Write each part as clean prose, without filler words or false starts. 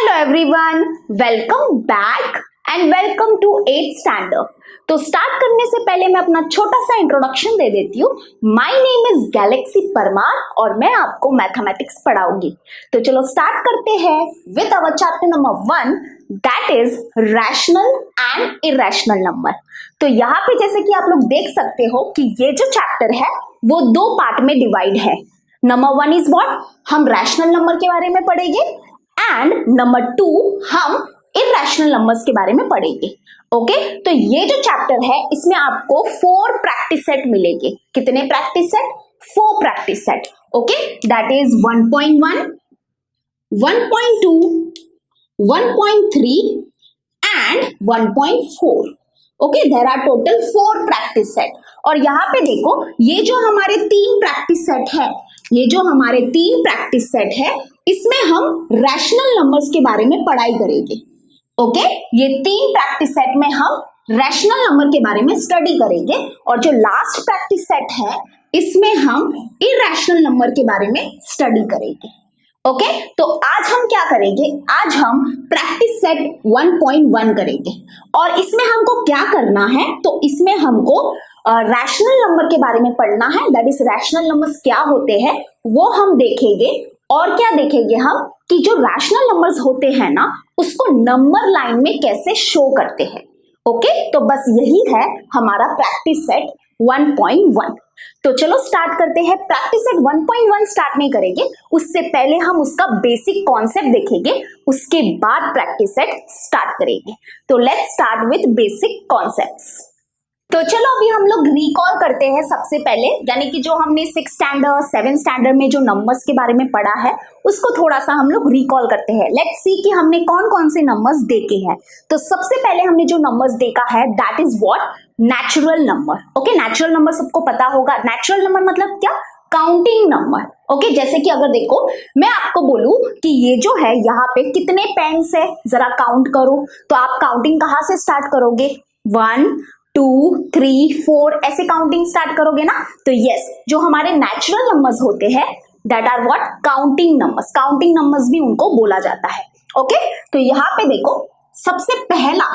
Hello everyone, welcome back and welcome to 8th standard. तो start करने से पहले मैं अपना छोटा सा इंट्रोडक्शन दे देती हूँ। My name is Galaxy Parmar और मैं आपको मैथमेटिक्स पढ़ाऊंगी। तो चलो स्टार्ट करते हैं with our chapter number 1, that is rational and irrational number. तो यहाँ पे जैसे कि आप लोग देख सकते हो कि ये जो चैप्टर है वो दो पार्ट में डिवाइड है। नंबर 1 इज व्हाट, हम रैशनल नंबर के बारे में पढ़ेंगे एंड नंबर 2 हम इरेशनल नंबर्स के बारे में पढ़ेंगे। ओके, तो ये जो चैप्टर है इसमें आपको 4 प्रैक्टिस सेट मिलेंगे। कितने practice set? 4 practice set. Okay, that is 1.1, 1.2, 1.3 and 1.4। Okay, there are total 4 practice set. और यहाँ पे देखो, ये जो हमारे 3 प्रैक्टिस सेट है, ये जो हमारे 3 प्रैक्टिस सेट है, इसमें हम रैशनल नंबर्स के बारे में पढ़ाई करेंगे। ओके, ये 3 प्रैक्टिस सेट में हम रैशनल नंबर के बारे में स्टडी करेंगे और जो लास्ट प्रैक्टिस सेट है इसमें हम इरेशनल नंबर के बारे में स्टडी करेंगे। ओके, तो आज हम क्या करेंगे? आज हम प्रैक्टिस सेट 1.1 करेंगे और इसमें हमको क्या करना है? तो इसमें हमको रैशनल नंबर के बारे में पढ़ना है। दैट इज रैशनल नंबर्स क्या होते हैं वो हम देखेंगे। और क्या देखेंगे हम कि जो रैशनल नंबर्स होते हैं ना, उसको नंबर लाइन में कैसे शो करते हैं। ओके, तो बस यही है हमारा प्रैक्टिस सेट 1.1। तो चलो स्टार्ट करते हैं। प्रैक्टिस सेट 1.1 स्टार्ट नहीं करेंगे, उससे पहले हम उसका बेसिक कॉन्सेप्ट देखेंगे, उसके बाद प्रैक्टिस सेट स्टार्ट करेंगे। तो let's start with basic concepts. तो चलो अभी हम लोग रिकॉल करते हैं सबसे पहले, यानी कि जो हमने 6th स्टैंडर्ड 7th स्टैंडर्ड में जो नंबर्स के बारे में पढ़ा है उसको थोड़ा सा हम लोग रिकॉल करते हैं। लेट्स सी कि हमने कौन कौन से नंबर्स देखे हैं। तो सबसे पहले हमने जो नंबर्स देखा है that is what, natural number. Okay, natural number सबको पता होगा। नेचुरल नंबर मतलब क्या? Counting number. ओके, जैसे कि अगर देखो मैं आपको बोलूं कि ये जो है यहाँ पे कितने पेन्स है, जरा काउंट करो, तो आप काउंटिंग कहाँ से स्टार्ट करोगे? 1 2 3 4 ऐसे काउंटिंग स्टार्ट करोगे ना। तो यस, जो हमारे नेचुरल नंबर्स होते हैं that are what, counting numbers. Counting numbers भी उनको बोला जाता है। ओके, तो यहाँ पे देखो सबसे पहला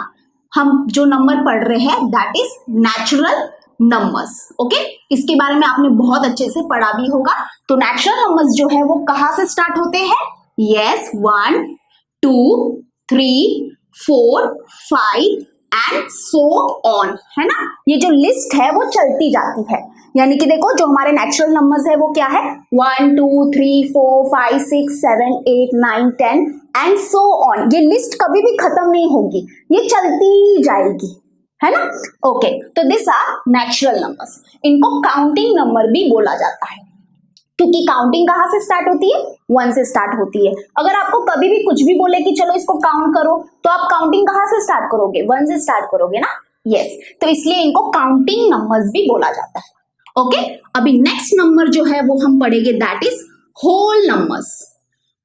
हम जो नंबर पढ़ रहे हैं that is natural numbers. Okay, इसके बारे में आपने बहुत अच्छे से पढ़ा भी होगा। तो नेचुरल नंबर्स जो है वो कहाँ से स्टार्ट होते हैं? यस, 1 2 3 4 5 एंड सो ऑन, है ना। ये जो लिस्ट है वो चलती जाती है। यानी कि देखो जो हमारे नेचुरल नंबर्स है वो क्या है? 1 2 3 4 5 6 7 8 9 10 एंड सो ऑन। ये लिस्ट कभी भी खत्म नहीं होगी, ये चलती जाएगी, है ना। ओके, तो दिस आर नेचुरल नंबर्स। इनको काउंटिंग नंबर भी बोला जाता है क्योंकि काउंटिंग कहाँ से स्टार्ट होती है? 1 से स्टार्ट होती है। अगर आपको कभी भी कुछ भी बोले कि चलो इसको काउंट करो, तो आप काउंटिंग कहाँ से स्टार्ट करोगे? 1 से स्टार्ट करोगे ना। यस, तो इसलिए इनको काउंटिंग नंबर्स भी बोला जाता है। ओके, अभी नेक्स्ट नंबर जो है वो हम पढ़ेंगे that is whole numbers.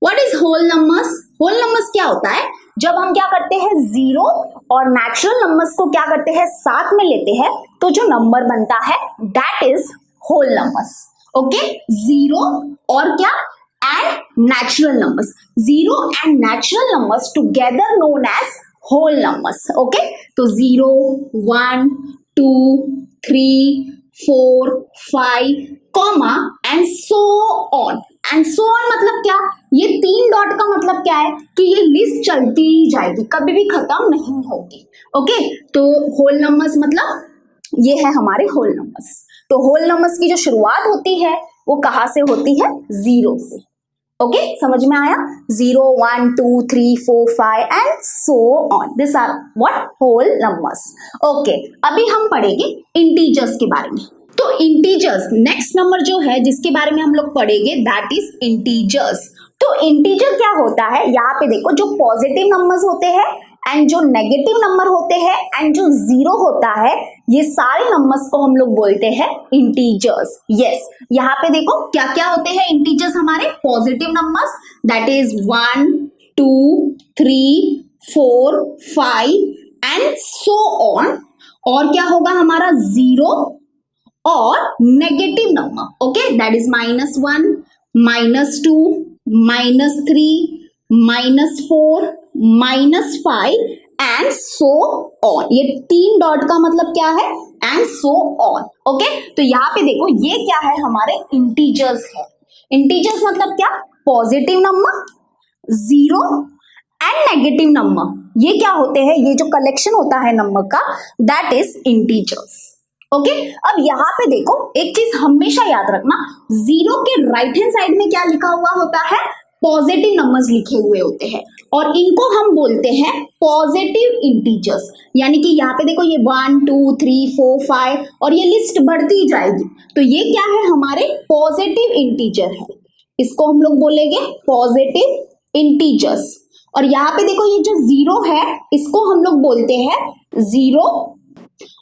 What is whole numbers? Whole numbers क्या होता है? जब हम क्या करते हैं, जीरो और नेचुरल नंबर्स को क्या करते हैं, साथ में लेते हैं, तो जो नंबर बनता है that is whole numbers. Okay, zero और क्या, and natural numbers. Zero and natural numbers together known as whole numbers. Okay, तो 0 1 2 3 4 5 comma and so on. And so on मतलब क्या? ये 3 डॉट का मतलब क्या है कि ये लिस्ट चलती जाएगी, कभी भी खत्म नहीं होगी। ओके, तो होल नंबर्स मतलब ये है हमारे होल नंबर्स। तो होल नंबर्स की जो शुरुआत होती है वो कहाँ से होती है? 0 से। ओके, समझ में आया? 0 1 2 3 4 5 and so on, this are what, whole numbers. Okay, अभी हम पढ़ेंगे इंटीजर्स के बारे में। तो इंटीजर्स नेक्स्ट नंबर जो है जिसके बारे में हम लोग पढ़ेंगे दैट इज इंटीजर्स। तो इंटीजर क्या होता है? यहाँ पे देखो जो पॉजिटिव नंबर्स होते हैं एंड जो नेगेटिव नंबर होते हैं एंड जो 0 होता है, ये सारे नंबर्स को हम लोग बोलते हैं इंटीजर्स। यस, यहाँ पे देखो क्या क्या होते हैं इंटीजर्स हमारे? Positive numbers that is 1 2 3 4 5 and so on. और क्या होगा हमारा? 0 और negative number. Okay, that is -1 -2 -3 -4, -5 and so on. ये 3 डॉट का मतलब क्या है? And so on. ओके, तो यहाँ पे देखो ये क्या है? हमारे इंटीजर्स है। इंटीजर्स मतलब क्या? Positive number, zero and negative number. ये क्या होते हैं? ये जो कलेक्शन होता है नंबर का, दैट इज इंटीजर्स। ओके, अब यहाँ पे देखो एक चीज हमेशा याद रखना, जीरो के राइट हैंड साइड में क्या लिखा हुआ होता है? पॉजिटिव नंबर्स लिखे हुए होते हैं और इनको हम बोलते हैं पॉजिटिव इंटीजर्स। यानी कि यहाँ पे देखो ये 1 2 3 4 5 और ये लिस्ट बढ़ती जाएगी, तो ये क्या है? हमारे पॉजिटिव इंटीजर है। इसको हम लोग बोलेंगे पॉजिटिव इंटीजर्स। और यहाँ पे देखो ये जो जीरो है इसको हम लोग बोलते हैं जीरो।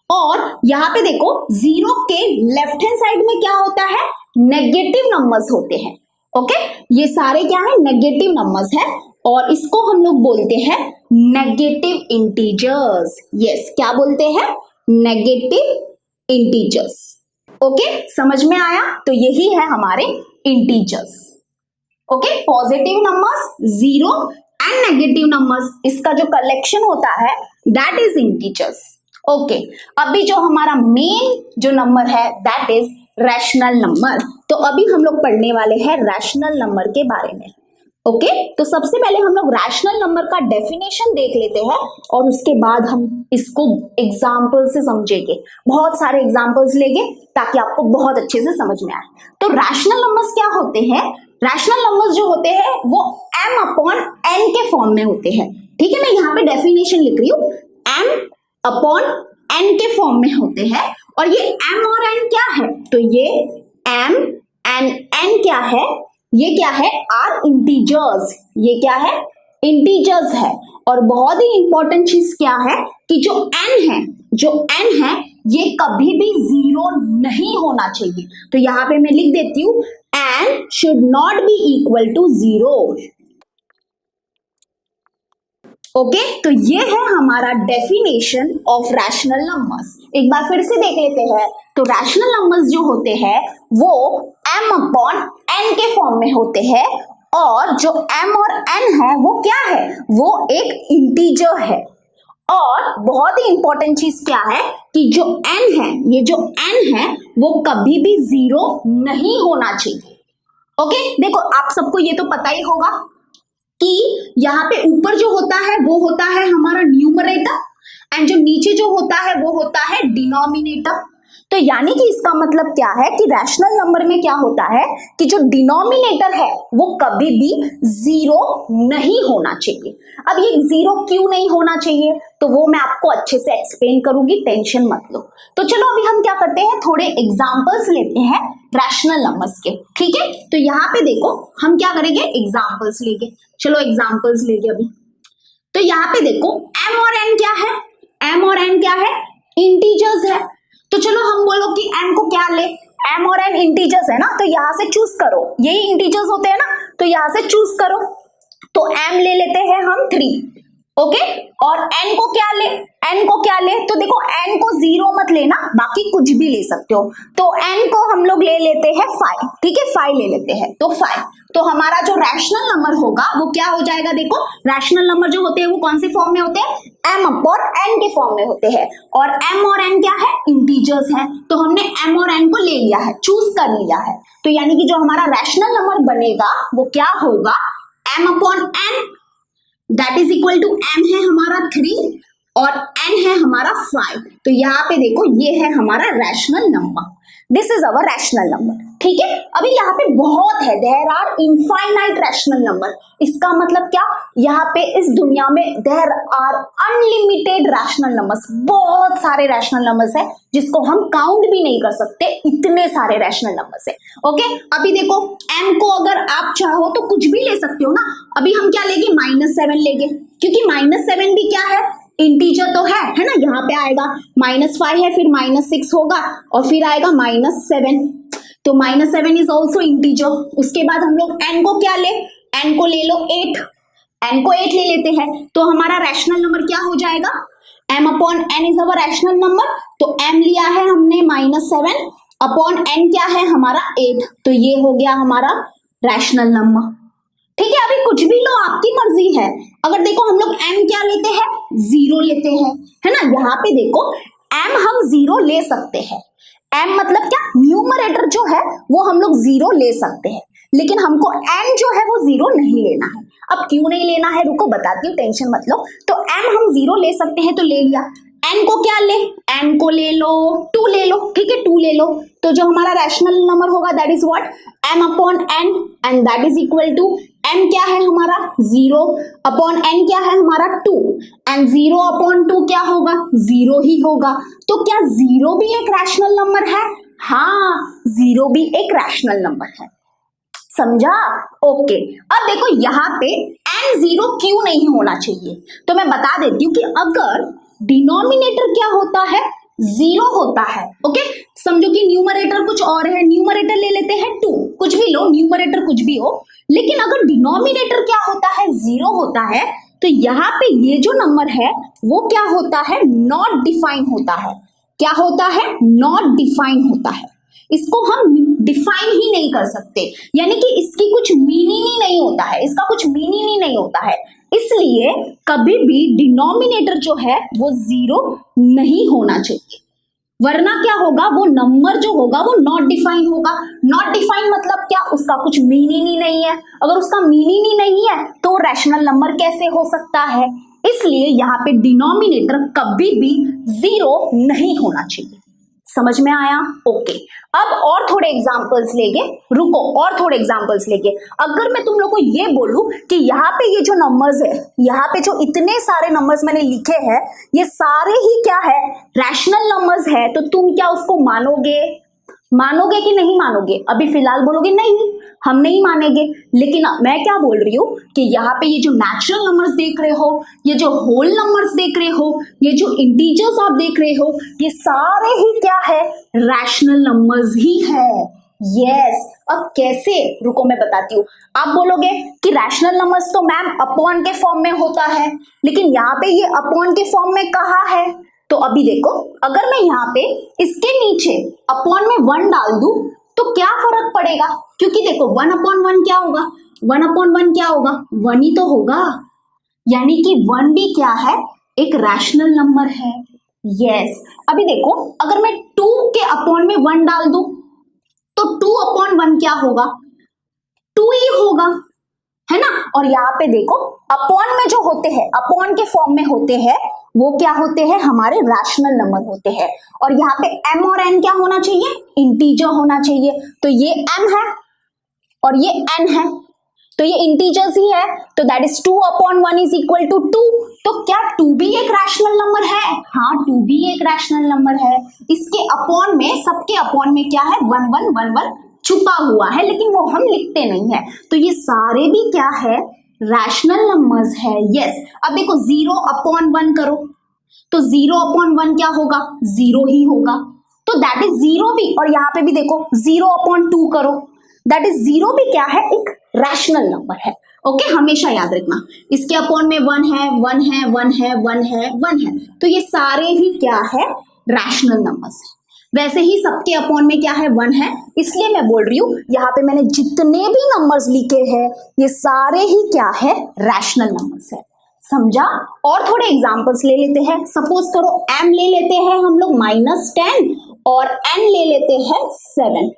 और यहाँ पे देखो जीरो के लेफ्ट हैंड साइड में क्या होता है? नेगेटिव नंबर्स होते हैं। ओके, ये सारे क्या है? नेगेटिव नंबर्स है और इसको हम लोग बोलते हैं नेगेटिव इंटीजर्स। यस, क्या बोलते हैं? Negative integers. ओके, समझ में आया? तो यही है हमारे integers. Okay, positive numbers, zero and negative numbers, इसका जो कलेक्शन होता है दैट इज इंटीजर्स। ओके, अभी जो हमारा मेन जो नंबर है दैट इज रैशनल नंबर। तो अभी हम लोग पढ़ने वाले हैं रैशनल नंबर के बारे में। ओके, तो सबसे पहले हम लोग रैशनल नंबर का डेफिनेशन देख लेते हैं और उसके बाद हम इसको एग्जाम्पल से समझेंगे। बहुत सारे एग्जाम्पल्स लेंगे ताकि आपको बहुत अच्छे से समझ में आए। तो रैशनल नंबर्स क्या होते हैं? रैशनल नंबर्स जो होते हैं वो m अपॉन n के फॉर्म में होते हैं। ठीक है, मैं यहाँ पे डेफिनेशन लिख रही हूँ, m अपॉन n के फॉर्म में होते हैं। और ये m और n क्या है? तो ये m एंड n क्या है? ये क्या है? Are integers. ये क्या है? इंटीजर्स है। और बहुत ही इंपॉर्टेंट चीज क्या है कि जो n है ये कभी भी जीरो नहीं होना चाहिए। तो यहां पे मैं लिख देती हूं n should not be equal to zero. Okay, तो ये है हमारा डेफिनेशन ऑफ रैशनल नंबर्स। एक बार फिर से देख लेते हैं। तो रैशनल नंबर्स जो होते हैं वो m अपॉन n के फॉर्म में होते हैं और जो m और n है वो क्या है? वो एक इंटीजर है। और बहुत ही इंपॉर्टेंट चीज क्या है कि जो n है, ये जो n है वो कभी भी जीरो नहीं होना चाहिए। ओके, देखो आप सबको ये तो पता ही होगा कि यहाँ पे ऊपर जो होता है वो होता है हमारा न्यूमरेटर एंड जो नीचे जो होता है वो होता है डिनोमिनेटर। तो यानी कि इसका मतलब क्या है कि रैशनल नंबर में क्या होता है कि जो डिनोमिनेटर है वो कभी भी जीरो नहीं होना चाहिए। अब ये जीरो क्यों नहीं होना चाहिए तो वो मैं आपको अच्छे से एक्सप्लेन करूंगी, टेंशन मत लो। तो चलो अभी हम क्या करते हैं, थोड़े एग्जांपल्स लेते हैं रैशनल नंबर्स के। ठीक है, तो यहाँ पे देखो हम क्या करेंगे, एग्जांपल्स लेंगे। चलो एग्जांपल्स लेंगे अभी। तो यहाँ पे देखो m और n क्या है? m और n क्या है? इंटीजर्स है। तो चलो हम बोलो कि m को क्या ले, m और n इंटीजर्स है ना, तो यहां से चूज करो। यही इंटीजर्स होते हैं ना, तो यहां से चूज करो। तो m ले लेते हैं हम 3। ओके, और n को क्या ले? n को क्या ले? तो देखो n को जीरो मत लेना, बाकी कुछ भी ले सकते हो। तो n को हम लोग ले लेते हैं 5। ठीक है, 5 ले लेते हैं। तो 5, तो हमारा जो रैशनल नंबर होगा वो क्या हो जाएगा? देखो रैशनल नंबर जो होते हैं वो कौन से फॉर्म में होते हैं? m अपॉन n के फॉर्म में होते हैं। और m और n क्या है? इंटीजर्स है। तो हमने m और n को ले लिया है, चूज कर लिया है। तो यानी कि जो हमारा रैशनल नंबर बनेगा वो क्या होगा? m upon n that is equal to m है हमारा 3 और n है हमारा 5। तो यहाँ पे देखो ये है हमारा rational number, this is our rational number. ठीक है, अभी यहाँ पे बहुत है, there are infinite rational number. इसका मतलब क्या? यहाँ पे इस दुनिया में there are unlimited rational numbers. बहुत सारे रैशनल नंबर्स है जिसको हम काउंट भी नहीं कर सकते, इतने सारे रैशनल नंबर्स है। ओके, अभी देखो m को अगर आप चाहो तो कुछ भी ले सकते हो ना। अभी हम क्या लेंगे? -7 लेंगे, क्योंकि -7 भी क्या है? इंटीजर तो है ना। यहाँ पे आएगा -5 है, फिर -6 होगा और फिर आएगा -7। तो -7 इज ऑल्सो इंटीजर। उसके बाद हम लोग n को क्या ले? n को ले लो 8, n को 8 ले लेते हैं। तो हमारा रैशनल नंबर क्या हो जाएगा? m upon n is our rational number. तो m लिया है हमने -7 अपॉन n क्या है हमारा 8। तो ये हो गया हमारा रैशनल नंबर। ठीक है, अभी कुछ भी लो, आपकी मर्जी है। अगर देखो हम लोग m क्या लेते हैं, 0 लेते हैं, है ना। यहाँ पे देखो m हम 0 ले सकते हैं। m मतलब क्या, न्यूमरेटर जो है वो हम लोग 0 ले सकते हैं, लेकिन हमको n जो है वो 0 नहीं लेना है। अब क्यों नहीं लेना है, रुको बताती हूँ, टेंशन मत लो। तो m हम 0 ले सकते हैं तो ले लिया। n को क्या ले, n को ले लो, 2 ले लो, ठीक है 2 ले लो। तो जो हमारा रैशनल नंबर होगा that is what, m upon n, and that is equal to m क्या है हमारा 0 अपॉन n क्या है हमारा 2, एंड 0 अपॉन 2 क्या होगा, 0 ही होगा। तो क्या 0 भी एक रैशनल नंबर है, हाँ 0 भी एक रैशनल नंबर है, समझा। ओके, अब देखो यहाँ पे n 0 क्यों नहीं होना चाहिए, तो मैं बता देती हूँ कि अगर डिनोमिनेटर क्या होता है, 0 होता है। ओके, समझो कि न्यूमरेटर कुछ और है, न्यूमरेटर ले लेते हैं 2, कुछ भी लो, न्यूमरेटर कुछ भी हो, लेकिन अगर डिनोमिनेटर क्या होता है, 0 होता है, तो यहाँ पे ये जो नंबर है वो क्या होता है, नॉट डिफाइन होता है। क्या होता है, नॉट डिफाइन होता है। इसको हम डिफाइन ही नहीं कर सकते, यानी कि इसकी कुछ मीनिंग ही नहीं होता है, इसका कुछ मीनिंग ही नहीं होता है। इसलिए कभी भी डिनोमिनेटर जो है वो 0 नहीं होना चाहिए, वरना क्या होगा, वो नंबर जो होगा वो नॉट डिफाइन होगा। नॉट डिफाइन मतलब क्या, उसका कुछ मीनिंग ही नहीं है। अगर उसका मीनिंग ही नहीं है तो रैशनल नंबर कैसे हो सकता है। इसलिए यहाँ पे डिनोमिनेटर कभी भी 0 नहीं होना चाहिए। समझ में आया, ओके। अब और थोड़े एग्जांपल्स लेंगे, रुको और थोड़े एग्जांपल्स लेंगे। अगर मैं तुम लोग को ये बोलूं कि यहाँ पे ये जो नंबर्स है, यहाँ पे जो इतने सारे नंबर्स मैंने लिखे हैं, ये सारे ही क्या है, रैशनल नंबर्स है, तो तुम क्या उसको मानोगे, मानोगे कि नहीं मानोगे। अभी फिलहाल बोलोगे नहीं, हम नहीं मानेंगे, लेकिन मैं क्या बोल रही हूँ कि यहाँ पे ये जो नेचुरल नंबर्स देख रहे हो, ये जो होल नंबर्स देख रहे हो, ये जो इंटीजर्स आप देख रहे हो, ये सारे ही क्या है, रैशनल नंबर्स ही है। यस, अब कैसे, रुको मैं बताती हूँ। आप बोलोगे कि रैशनल नंबर्स तो मैम अपॉन के फॉर्म में होता है, लेकिन यहाँ पे ये अपॉन के फॉर्म में कहाँ है। तो अभी देखो, अगर मैं यहाँ पे इसके नीचे अपॉन में 1 डाल दूं तो क्या फर्क पड़ेगा, क्योंकि देखो 1 अपॉन 1 क्या होगा, 1 अपॉन 1 क्या होगा, 1 ही तो होगा, यानी कि 1 भी क्या है, एक रैशनल नंबर है। यस, अभी देखो अगर मैं 2 के अपॉन में 1 डाल दूं तो 2 अपॉन 1 क्या होगा, 2 ही होगा, है ना। और यहाँ पे देखो अपॉन में जो होते हैं, अपॉन के फॉर्म में होते हैं, वो क्या होते हैं, हमारे रैशनल नंबर होते हैं। और यहाँ पे m और n क्या होना चाहिए, इंटीजर होना चाहिए। तो ये m है और ये n है, तो ये इंटीजर्स ही है, तो that is 2 upon 1 is equal to 2। तो क्या 2 भी एक रैशनल नंबर है, हाँ 2 भी एक रैशनल नंबर है। इसके अपॉन में, सबके अपॉन में क्या है, 1 1 1 1 छुपा हुआ है, लेकिन वो हम लिखते नहीं है। तो ये सारे भी क्या है, रैशनल नंबर्स है। यस, अब देखो 0 अपॉन 1 करो तो 0 अपॉन 1 क्या होगा, 0 ही होगा, तो दैट इज 0 भी। और यहाँ पे भी देखो 0 अपॉन 2 करो, दैट इज 0 भी क्या है, एक रैशनल नंबर है। ओके, हमेशा याद रखना, इसके अपॉन में 1 है 1 है 1 है 1 है 1 है, तो ये सारे ही क्या है, रैशनल नंबर्स है। वैसे ही सबके अपॉन में क्या है, 1 है, इसलिए मैं बोल रही हूँ यहाँ पे मैंने जितने भी नंबर्स लिखे हैं ये सारे ही क्या है, रैशनल नंबर्स है, समझा। और थोड़े एग्जांपल्स ले लेते हैं। सपोज करो m ले लेते हैं हम लोग -10 और n ले लेते हैं 7।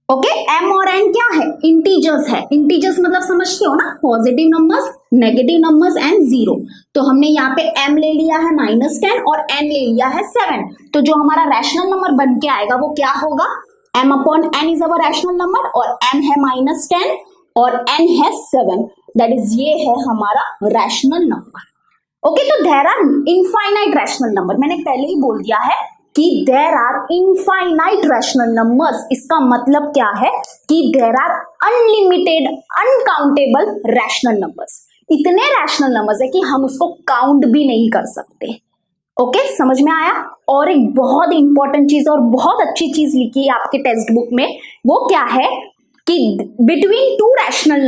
ओके, m और n क्या है, इंटीजर्स है। इंटीजर्स मतलब समझते हो ना, positive numbers, negative numbers and 0। तो हमने यहाँ पे m ले लिया है -10 और n ले लिया है 7, तो जो हमारा रैशनल नंबर बन के आएगा वो क्या होगा, m upon n is our rational number, और m है -10 और n है 7, दैट इज ये है हमारा रैशनल नंबर। ओके, तो there are infinite rational number, मैंने पहले ही बोल दिया है कि there are infinite rational numbers. इसका मतलब क्या है कि there are unlimited uncountable rational numbers. इतने रैशनल नंबर्स है कि हम उसको काउंट भी नहीं कर सकते। ओके, समझ में आया। और एक बहुत इंपॉर्टेंट चीज और बहुत अच्छी चीज लिखी है आपके टेक्स्ट बुक में, वो क्या है कि between two rational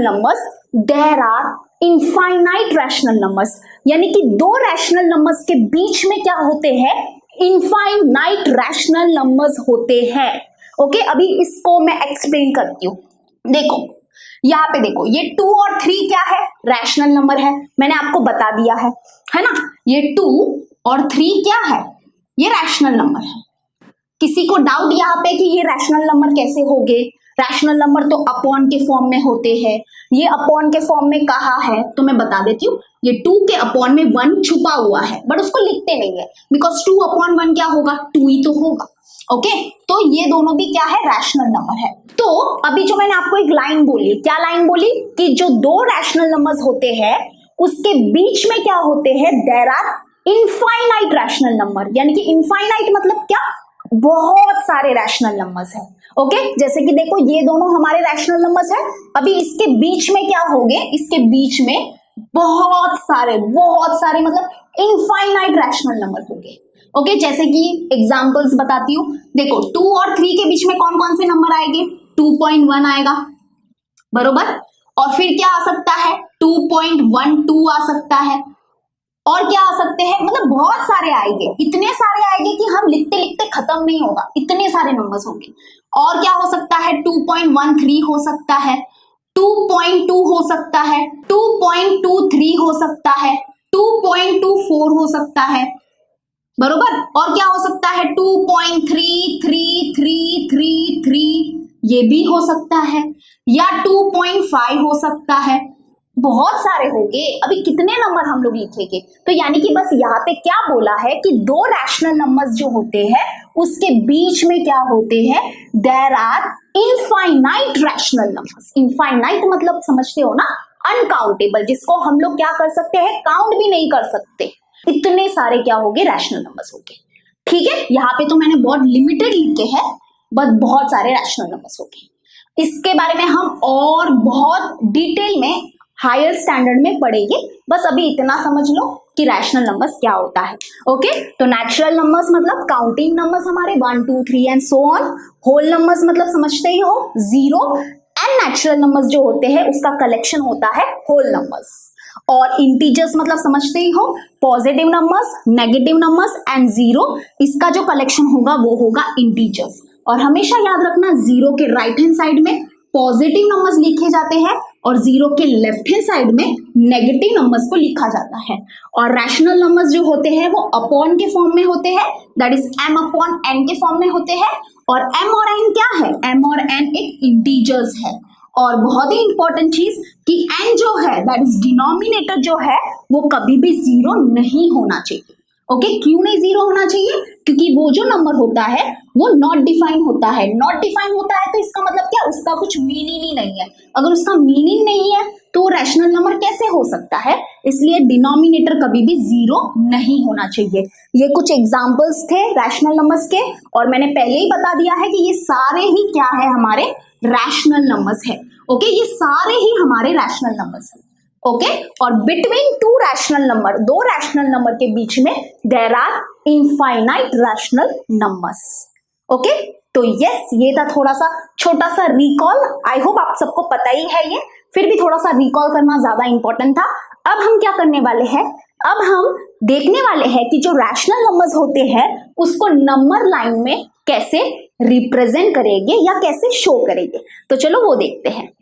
numbers there are infinite rational numbers, यानी कि दो रैशनल नंबर्स के बीच में क्या होते हैं, इनफाइनाइट रैशनल नंबर्स होते हैं। ओके, अभी इसको मैं एक्सप्लेन करती हूँ। देखो यहाँ पे देखो, ये 2 और 3 क्या है, रैशनल नंबर है, मैंने आपको बता दिया है ना। ये 2 और 3 क्या है, ये रैशनल नंबर है। किसी को डाउट यहाँ पे कि ये रैशनल नंबर कैसे हो गए? रैशनल नंबर तो अपॉन के फॉर्म में होते हैं, ये अपॉन के फॉर्म में कहाँ है तो मैं बता देती हूँ। ये 2 के अपॉन में 1 छुपा हुआ है, बट उसको लिखते नहीं है, बिकॉज 2 अपॉन 1 क्या होगा, 2 ही तो होगा। ओके, तो ये दोनों भी क्या है, रैशनल नंबर है। तो अभी जो मैंने आपको एक लाइन बोली, क्या लाइन बोली कि जो दो रैशनल नंबर्स होते हैं उसके बीच में क्या होते हैं, there are infinite rational number. यानी कि इनफाइनाइट मतलब क्या, बहुत सारे रैशनल नंबर्स हैं। ओके, जैसे कि देखो ये दोनों हमारे रैशनल नंबर्स हैं, अभी इसके बीच में क्या होंगे, इसके बीच में बहुत सारे मतलब इनफाइनाइट रैशनल नंबर होंगे। ओके, जैसे कि एग्जांपल्स बताती हूँ। देखो 2 और 3 के बीच में कौन कौन से नंबर आएंगे, 2.1 आएगा, बरोबर। और फिर क्या आ सकता है, 2.12 आ सकता है, और क्या आ सकते हैं, मतलब बहुत सारे आएंगे, इतने सारे आएंगे कि हम लिखते लिखते खत्म नहीं होगा, इतने सारे नंबर्स होंगे। और क्या हो सकता है, 2.13 हो सकता है, 2.2 हो सकता है, 2.23 हो सकता है, 2.24 हो सकता है, बरोबर। और क्या हो सकता है, 2.3333 ये भी हो सकता है, या 2.5 हो सकता है, बहुत सारे होंगे। अभी कितने नंबर हम लोग लिखेंगे, तो यानी कि बस यहाँ पे क्या बोला है कि दो रैशनल नंबर्स जो होते हैं उसके बीच में क्या होते हैं, there are infinite rational numbers. Infinite मतलब समझते हो ना, अनकाउंटेबल, जिसको हम लोग क्या कर सकते हैं, काउंट भी नहीं कर सकते, इतने सारे क्या होंगे, रैशनल नंबर्स होंगे। ठीक है, यहाँ पे तो मैंने बहुत लिमिटेड लिखे हैं, बट बहुत सारे रैशनल नंबर्स होंगे। इसके बारे में हम और बहुत डिटेल में हायर स्टैंडर्ड में पढ़ेंगे, बस अभी इतना समझ लो कि रैशनल नंबर्स क्या होता है। ओके, तो नेचुरल नंबर्स मतलब काउंटिंग नंबर्स हमारे 1 2 3 and so on. Whole numbers मतलब समझते ही हो, 0। एंड नेचुरल नंबर्स जो होते हैं उसका कलेक्शन होता है होल नंबर्स। और इंटीजर्स मतलब समझते ही हो, positive numbers, negative numbers and 0, इसका जो कलेक्शन होगा वो होगा इंटीजर्स। और हमेशा याद रखना, 0 के राइट हैंड साइड में पॉजिटिव नंबर्स लिखे जाते हैं और 0 के लेफ्ट हैंड साइड में नेगेटिव नंबर्स को लिखा जाता है। और रैशनल नंबर्स जो होते हैं वो अपॉन के फॉर्म में होते हैं, that is m upon n के फॉर्म में होते हैं। और m और n क्या है, m और n एक इंटीजर्स है। और बहुत ही इंपॉर्टेंट चीज कि n जो है, दैट इज डिनोमिनेटर जो है, वो कभी भी 0 नहीं होना चाहिए। ओके, क्यों नहीं 0 होना चाहिए, क्योंकि वो जो नंबर होता है वो नॉट डिफाइन होता है। नॉट डिफाइन होता है तो इसका मतलब क्या, उसका कुछ मीनिंग ही नहीं है। अगर उसका मीनिंग नहीं है तो रैशनल नंबर कैसे हो सकता है, इसलिए डिनोमिनेटर कभी भी 0 नहीं होना चाहिए। ये कुछ एग्जांपल्स थे रैशनल नंबर्स के, और मैंने पहले ही बता दिया है कि ये सारे ही क्या है, हमारे रैशनल नंबर्स है। ओके, ये सारे ही हमारे रैशनल नंबर्स है। ओके, और बिटवीन टू रैशनल नंबर, दो रैशनल नंबर के बीच में there are infinite rational numbers. Okay, तो यस, ये था थोड़ा सा छोटा सा रिकॉल। आई होप आप सबको पता ही है ये, फिर भी थोड़ा सा रिकॉल करना ज्यादा इंपॉर्टेंट था। अब हम क्या करने वाले हैं, अब हम देखने वाले हैं कि जो रैशनल नंबर्स होते हैं उसको नंबर लाइन में कैसे रिप्रेजेंट करेंगे या कैसे शो करेंगे। तो चलो वो देखते हैं।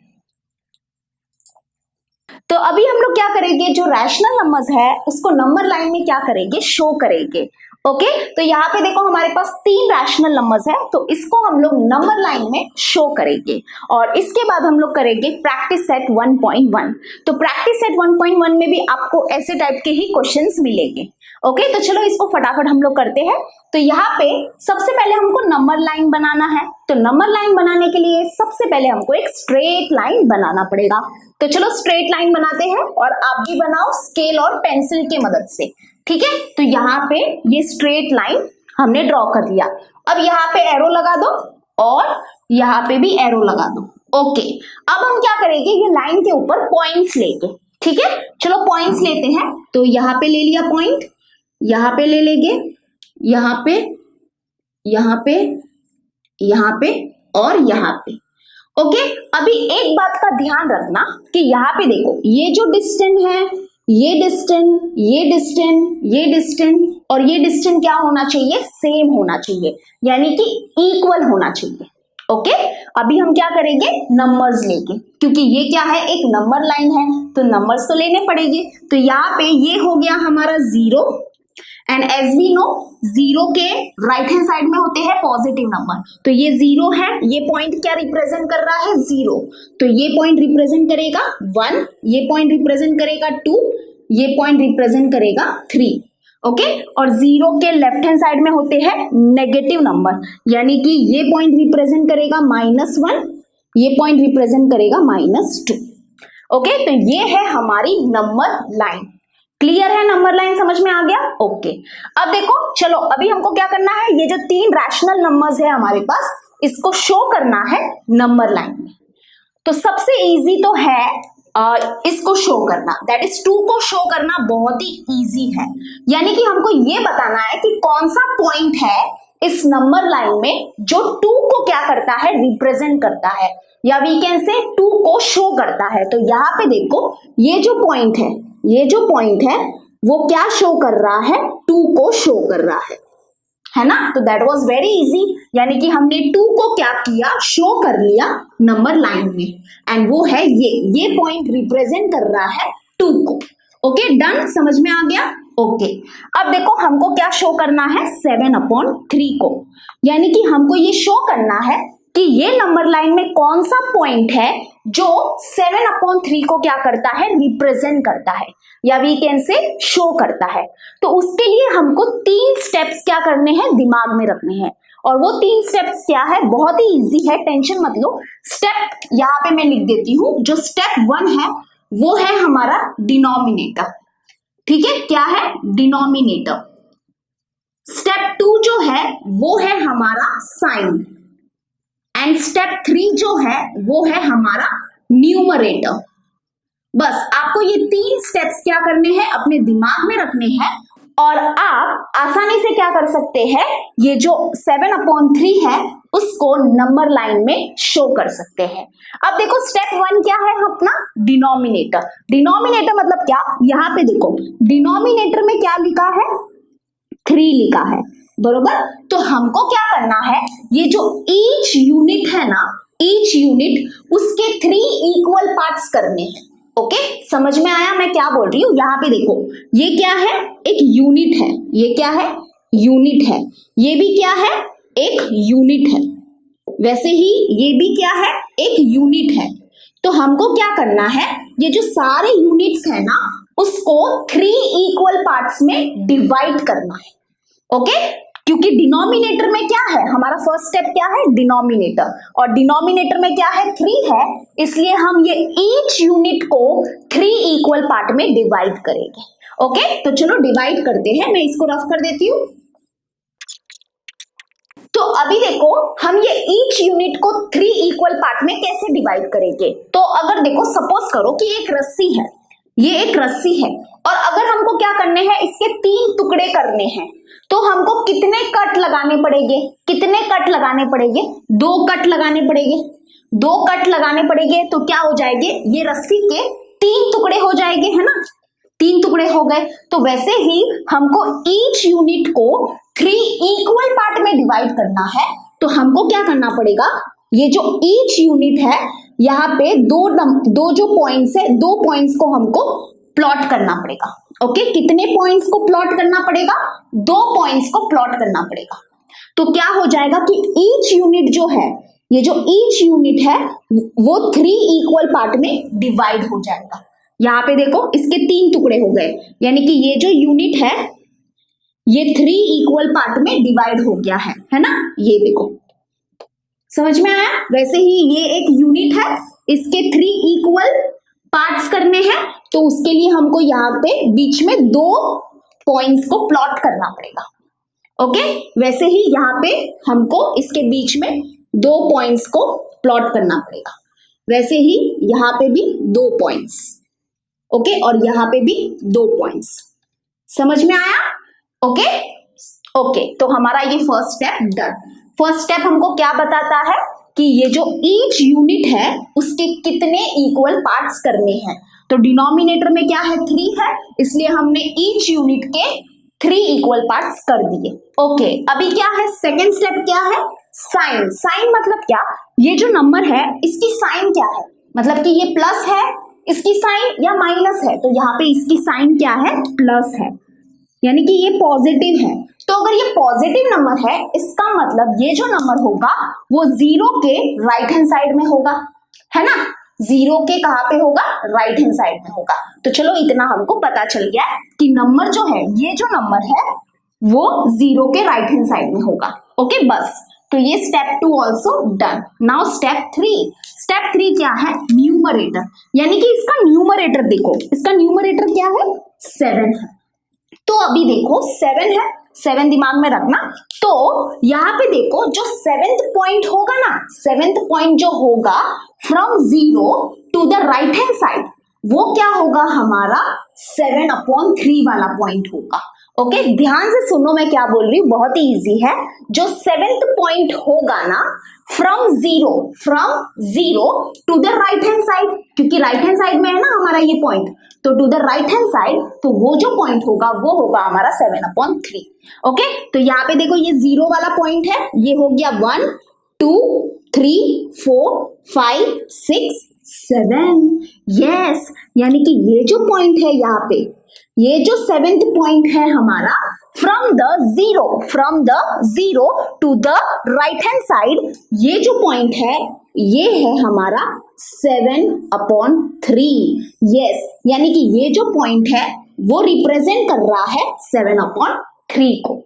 तो अभी हम लोग क्या करेंगे, जो रैशनल नंबर्स है उसको नंबर लाइन में क्या करेंगे, शो करेंगे। ओके, तो यहाँ पे देखो हमारे पास 3 रैशनल नंबर्स है, तो इसको हम लोग नंबर लाइन में शो करेंगे। और इसके बाद हम लोग करेंगे प्रैक्टिस सेट 1.1। तो प्रैक्टिस सेट 1.1 में भी आपको ऐसे टाइप के ही क्वेश्चंस मिलेंगे। ओके, तो चलो इसको फटाफट हम लोग करते हैं। तो यहाँ पे सबसे पहले हमको नंबर लाइन बनाना है। तो नंबर लाइन बनाने के लिए सबसे पहले हमको एक स्ट्रेट लाइन बनाना पड़ेगा। तो चलो स्ट्रेट लाइन बनाते हैं, और आप भी बनाओ स्केल और पेंसिल की मदद से। ठीक है, तो यहाँ पे ये स्ट्रेट लाइन हमने ड्रॉ कर दिया। अब यहाँ पे एरो लगा दो और यहाँ पे भी एरो लगा दो। ओके, अब हम क्या करेंगे, ये लाइन के ऊपर पॉइंट्स लेंगे। ठीक है, चलो पॉइंट्स लेते हैं। तो यहाँ पे ले लिया पॉइंट, यहाँ पे ले लेंगे, यहाँ पे, यहाँ पे, यहाँ पे और यहाँ पे। ओके, अभी एक बात का ध्यान रखना कि यहाँ पे देखो ये जो डिस्टेंस है, ये डिस्टेंस, ये डिस्टेंस, ये डिस्टेंस और ये डिस्टेंस क्या होना चाहिए, सेम होना चाहिए, यानी कि इक्वल होना चाहिए। ओके अभी हम क्या करेंगे, नंबर्स लेके, क्योंकि ये क्या है, एक नंबर लाइन है तो नंबर्स तो लेने पड़ेंगे। तो यहाँ पे ये हो गया हमारा 0 एंड एज वी नो 0 के राइट हैंड साइड में होते हैं पॉजिटिव नंबर, तो ये 0 है, ये पॉइंट क्या रिप्रेजेंट कर रहा है, 0, तो ये पॉइंट रिप्रेजेंट करेगा 1, ये पॉइंट रिप्रेजेंट करेगा 2, ये पॉइंट रिप्रेजेंट करेगा 3। ओके और 0 के लेफ्ट हैंड साइड में होते हैं नेगेटिव नंबर, यानी कि ये पॉइंट रिप्रेजेंट करेगा -1, ये पॉइंट रिप्रेजेंट करेगा -2। ओके तो ये है हमारी नंबर लाइन। क्लियर है, नंबर लाइन समझ में आ गया? ओके अब देखो, चलो अभी हमको क्या करना है, ये जो 3 रैशनल नंबर्स है हमारे पास, इसको शो करना है नंबर लाइन में। तो सबसे इजी तो है इसको शो करना, दैट इज 2 को शो करना बहुत ही इजी है। यानी कि हमको ये बताना है कि कौन सा पॉइंट है इस नंबर लाइन में जो 2 को क्या करता है, रिप्रेजेंट करता है, या वी कैन से 2 को शो करता है। तो यहाँ पे देखो, ये जो पॉइंट है, ये जो पॉइंट है वो क्या शो कर रहा है, 2 को शो कर रहा है ना। तो दैट वाज वेरी इजी, यानी कि हमने 2 को क्या किया, शो कर लिया नंबर लाइन में, एंड वो है ये पॉइंट रिप्रेजेंट कर रहा है 2 को। ओके डन, समझ में आ गया? ओके अब देखो हमको क्या शो करना है, 7/3 को, यानी कि हमको ये शो करना है कि ये नंबर लाइन में कौन सा पॉइंट है जो 7/3 को क्या करता है, रिप्रेजेंट करता है, या वी कैन से शो करता है। तो उसके लिए हमको 3 स्टेप्स क्या करने हैं, दिमाग में रखने हैं, और वो 3 स्टेप्स क्या है, बहुत ही इजी है, टेंशन मत लो। स्टेप यहाँ पे मैं लिख देती हूँ, जो स्टेप 1 है वो है हमारा डिनोमिनेटर, ठीक है, क्या है, डिनोमिनेटर। स्टेप 2 जो है वो है हमारा साइन, एंड स्टेप 3 जो है वो है हमारा न्यूमरेटर। बस आपको ये 3 स्टेप्स क्या करने हैं, अपने दिमाग में रखने हैं, और आप आसानी से क्या कर सकते हैं, ये जो 7/3 है उसको नंबर लाइन में शो कर सकते हैं। अब देखो स्टेप 1 क्या है अपना, डिनोमिनेटर। डिनोमिनेटर मतलब क्या, यहाँ पे देखो डिनोमिनेटर में क्या लिखा है, 3 लिखा है, बरोबर। तो हमको क्या करना है, ये जो ईच यूनिट है ना, ईच यूनिट उसके 3 इक्वल पार्ट्स करने हैं। ओके समझ में आया मैं क्या बोल रही हूँ? यहाँ पे देखो ये क्या है, एक यूनिट है, ये क्या है, यूनिट है, ये भी क्या है, एक यूनिट है, वैसे ही ये भी क्या है, एक यूनिट है। तो हमको क्या करना है, ये जो सारे यूनिट्स है ना उसको 3 इक्वल पार्ट्स में डिवाइड करना है। ओके क्योंकि डिनोमिनेटर में क्या है, हमारा फर्स्ट स्टेप क्या है, डिनोमिनेटर, और डिनोमिनेटर में क्या है, 3 है, इसलिए हम ये ईच यूनिट को 3 इक्वल पार्ट में डिवाइड करेंगे। ओके तो चलो डिवाइड करते हैं, मैं इसको रफ कर देती हूँ। तो अभी देखो हम ये ईच यूनिट को 3 इक्वल पार्ट में कैसे डिवाइड करेंगे। तो अगर देखो सपोज करो कि एक रस्सी है, ये एक रस्सी है, और अगर हमको क्या करने हैं, इसके 3 टुकड़े करने हैं, तो हमको कितने कट लगाने पड़ेंगे, कितने कट लगाने पड़ेंगे, 2 कट लगाने पड़ेंगे, 2 कट लगाने पड़ेंगे। तो क्या हो जाएंगे, ये रस्सी के 3 टुकड़े हो जाएंगे, है ना, 3 टुकड़े हो गए। तो वैसे ही हमको ईच यूनिट को 3 इक्वल पार्ट में डिवाइड करना है, तो हमको क्या करना पड़ेगा, ये जो ईच यूनिट है यहाँ पे दो जो पॉइंट्स है, 2 पॉइंट्स को हमको प्लॉट करना पड़ेगा। ओके कितने पॉइंट्स को प्लॉट करना पड़ेगा, 2 पॉइंट्स को प्लॉट करना पड़ेगा। तो क्या हो जाएगा कि ईच यूनिट जो है, ये जो ईच यूनिट है वो 3 इक्वल पार्ट में डिवाइड हो जाएगा। यहाँ पे देखो इसके 3 टुकड़े हो गए, यानी कि ये जो यूनिट है ये 3 इक्वल पार्ट में डिवाइड हो गया है ना, ये देखो समझ में आया। वैसे ही ये एक यूनिट है, इसके 3 इक्वल पार्ट्स करने हैं, तो उसके लिए हमको यहाँ पे बीच में 2 पॉइंट्स को प्लॉट करना पड़ेगा। ओके वैसे ही यहाँ पे हमको इसके बीच में 2 पॉइंट्स को प्लॉट करना पड़ेगा, वैसे ही यहाँ पे भी 2 पॉइंट्स। ओके और यहाँ पे भी 2 पॉइंट्स, समझ में आया? ओके ओके तो हमारा ये first step done. First step हमको क्या बताता है कि ये जो ईच यूनिट है उसके कितने इक्वल पार्ट्स करने हैं। तो डिनोमिनेटर में क्या है, 3 है, इसलिए हमने ईच यूनिट के 3 इक्वल पार्ट्स कर दिए। ओके अभी क्या है, सेकेंड स्टेप क्या है, साइन, साइन मतलब क्या, ये जो नंबर है इसकी साइन क्या है, मतलब कि ये प्लस है इसकी साइन या माइनस है, तो यहाँ पे इसकी साइन क्या है, प्लस है, यानी कि ये पॉजिटिव है। तो अगर ये पॉजिटिव नंबर है इसका मतलब ये जो नंबर होगा वो जीरो के राइट हैंड साइड में होगा, है ना, जीरो के कहां पे होगा, राइट हैंड साइड में होगा। तो चलो इतना हमको पता चल गया कि नंबर जो है, ये जो नंबर है वो जीरो के राइट हैंड साइड में होगा। ओके बस, तो ये step 2 also done. Now step 3, step 3 क्या है, न्यूमरेटर, यानी कि इसका न्यूमरेटर देखो, इसका न्यूमरेटर क्या है, 7 है। तो अभी देखो 7 है, 7 दिमाग में रखना। तो यहाँ पे देखो जो 7th पॉइंट होगा ना, 7th पॉइंट जो होगा from 0 to the right hand side, वो क्या होगा हमारा 7/3 वाला पॉइंट होगा। ओके ध्यान से सुनो मैं क्या बोल रही हूँ, बहुत ही इजी है। जो 7th पॉइंट होगा ना from zero to the right hand side, क्योंकि राइट हैंड साइड में है ना हमारा ये पॉइंट, तो to the right hand side, तो वो जो पॉइंट होगा वो होगा हमारा 7/3। ओके तो यहाँ पे देखो ये जीरो वाला पॉइंट है, ये हो गया 1 2 3 4 5 6 7, यस, यानी कि ये जो पॉइंट है यहाँ पे, ये जो 7th पॉइंट है हमारा from the zero to the right hand side, ये जो पॉइंट है ये है हमारा 7/3, यस, यानी कि ये जो पॉइंट है वो रिप्रेजेंट कर रहा है 7/3 को।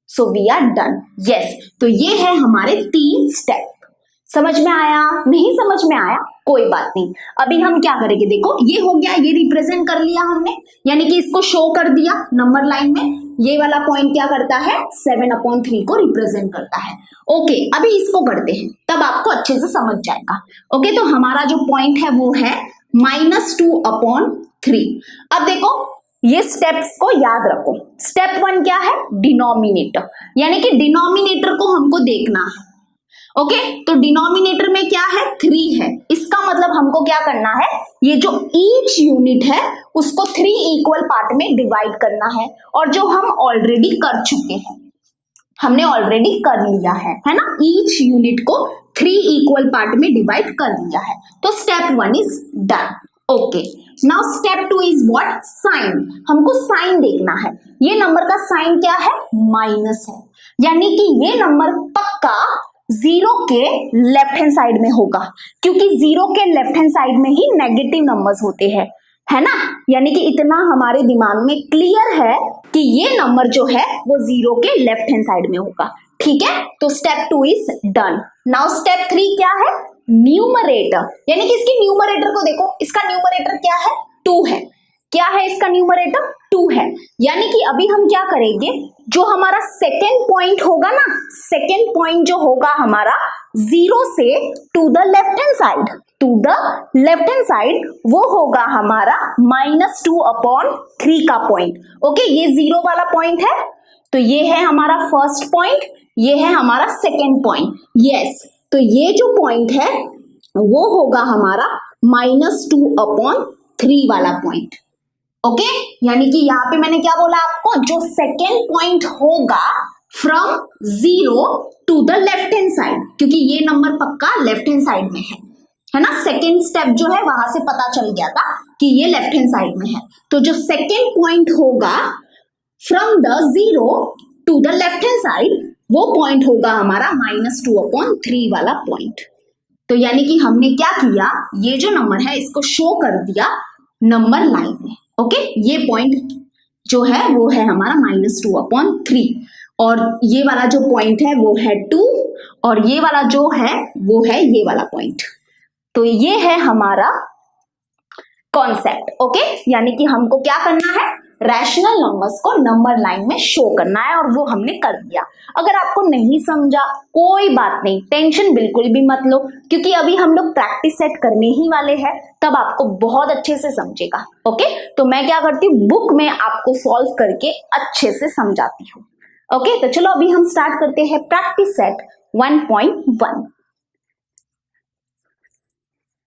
So we are done, yes. तो ये है हमारे 3 स्टेप। समझ में आया, नहीं समझ में आया, कोई बात नहीं। अभी हम क्या करेंगे, देखो ये हो गया, ये रिप्रेजेंट कर लिया हमने, यानी कि इसको शो कर दिया नंबर लाइन में। ये वाला पॉइंट क्या करता है, 7/3 को रिप्रेजेंट करता है। ओके अभी इसको करते हैं, तब आपको अच्छे से समझ जाएगा। ओके तो हमारा जो पॉइंट है वो है -2/3। अब देखो ये स्टेप्स को याद रखो। स्टेप 1 क्या है, डिनोमिनेटर, यानी कि डिनोमिनेटर को हमको देखना है। ओके तो डिनोमिनेटर में क्या है, 3 है, इसका मतलब हमको क्या करना है, ये जो ईच यूनिट है उसको 3 इक्वल पार्ट में डिवाइड करना है, और जो हम ऑलरेडी कर चुके हैं, हमने ऑलरेडी कर लिया है ना, ईच यूनिट को 3 इक्वल पार्ट में डिवाइड कर लिया है। तो step 1 is done. Okay now step 2 is what, sign, हमको साइन देखना है। ये नंबर का साइन क्या है, माइनस है, यानी कि ये नंबर पक्का जीरो के लेफ्ट हैंड साइड में होगा, क्योंकि जीरो के लेफ्ट हैंड साइड में ही नेगेटिव नंबर्स होते हैं, है ना, यानी कि इतना हमारे दिमाग में क्लियर है कि ये नंबर जो है वो जीरो के लेफ्ट हैंड साइड में होगा। ठीक है तो step 2 is done. Now step 3 क्या है, न्यूमरेटर, यानी कि इसकी न्यूमरेटर को देखो, इसका न्यूमरेटर क्या है, 2 है। क्या है इसका न्यूमरेटर, 2 है, यानी कि अभी हम क्या करेंगे, जो हमारा सेकेंड पॉइंट होगा ना, सेकेंड पॉइंट जो होगा हमारा 0 से to the left hand side, वो होगा हमारा -2/3 का पॉइंट। ओके ये 0 वाला पॉइंट है, तो ये है हमारा फर्स्ट पॉइंट, ये है हमारा सेकेंड पॉइंट, यस। तो ये जो पॉइंट है वो होगा हमारा -2/3 वाला पॉइंट। ओके यानी कि यहाँ पे मैंने क्या बोला आपको, जो सेकेंड पॉइंट होगा from 0 to the left hand side, क्योंकि ये नंबर पक्का लेफ्ट हैंड साइड में है ना, सेकेंड स्टेप जो है वहां से पता चल गया था कि ये लेफ्ट हैंड साइड में है। तो जो सेकेंड पॉइंट होगा from the 0 to the left hand side, वो पॉइंट होगा हमारा -2/3 वाला पॉइंट। तो यानी कि हमने क्या किया, ये जो नंबर है इसको शो कर दिया नंबर लाइन में। ओके ये पॉइंट जो है वो है हमारा -2/3, और ये वाला जो पॉइंट है वो है 2, और ये वाला जो है वो है ये वाला पॉइंट। तो ये है हमारा कॉन्सेप्ट। ओके यानी कि हमको क्या करना है, रैशनल नंबर्स को नंबर लाइन में शो करना है, और वो हमने कर दिया। अगर आपको नहीं समझा कोई बात नहीं, टेंशन बिल्कुल भी मत लो, क्योंकि अभी हम लोग प्रैक्टिस सेट करने ही वाले हैं, तब आपको बहुत अच्छे से समझेगा। ओके तो मैं क्या करती हूँ, बुक में आपको सॉल्व करके अच्छे से समझाती हूँ। ओके तो चलो अभी हम स्टार्ट करते हैं प्रैक्टिस सेट 1.1।